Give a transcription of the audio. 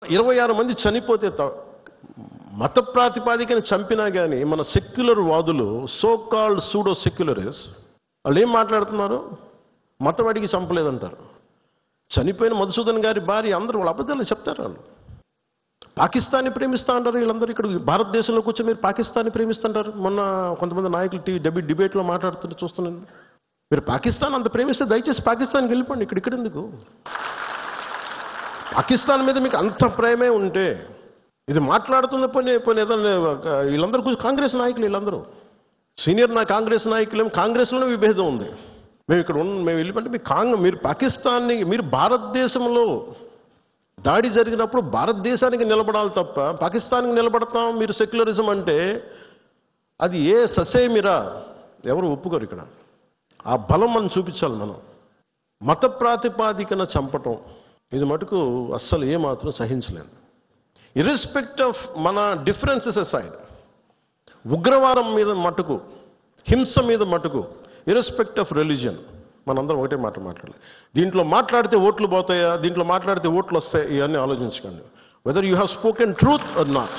26 మంది చనిపోతే మత ప్రాతిపాదికన చంపినా కానీ మన సెక్యులర్ వాదులు, సో కాల్డ్ సూడో సెక్యులరిస్ట్, వాళ్ళు ఏం మాట్లాడుతున్నారు? మతవాడికి చంపలేదంటారు. చనిపోయిన మధుసూదన్ గారి భార్య అందరూ వాళ్ళ అబద్ధాలు చెప్తారు. వాళ్ళు పాకిస్తాన్ని ప్రేమిస్తా అంటారు. వీళ్ళందరూ ఇక్కడ భారతదేశంలో కూర్చొని మీరు పాకిస్తాన్ని ప్రేమిస్తుంటారు. మొన్న కొంతమంది నాయకులు డిబేట్లో మాట్లాడుతుంటే చూస్తున్నాను. మీరు పాకిస్తాన్ అంత ప్రేమిస్తే దయచేసి పాకిస్తాన్కి వెళ్ళిపోండి. ఇక్కడ ఎందుకు? పాకిస్తాన్ మీద మీకు అంత ప్రేమే ఉంటే ఇది మాట్లాడుతున్న పోనీ ఏదన్నా వీళ్ళందరూ కాంగ్రెస్ నాయకులు, వీళ్ళందరూ సీనియర్ కాంగ్రెస్ నాయకులు. కాంగ్రెస్లోనే విభేదం ఉంది. మేము వెళ్ళిపోతే మీరు పాకిస్తాన్ని, మీరు భారతదేశంలో దాడి జరిగినప్పుడు భారతదేశానికి నిలబడాలి తప్ప పాకిస్తాన్కి నిలబడతాం మీరు సెక్యులరిజం అంటే అది ఏ ససేమిరా ఎవరు ఒప్పుకోరు. ఇక్కడ ఆ బలం మనం చూపించాలి. మనం మత ప్రాతిపాదికన చంపటం ఇది మటుకు అస్సలు ఏమాత్రం సహించలేదు. ఇర్రెస్పెక్ట్ ఆఫ్ మన డిఫరెన్సెస్ అసైడ్, ఉగ్రవాదం మీద మటుకు, హింస మీద మటుకు, ఇర్రెస్పెక్ట్ ఆఫ్ రిలీజియన్ మనందరం ఒకటే మాట్లాడాలి. దీంట్లో మాట్లాడితే ఓట్లు పోతాయా, దీంట్లో మాట్లాడితే ఓట్లు వస్తాయి, ఇవన్నీ ఆలోచించకండి. Whether you have spoken truth or not.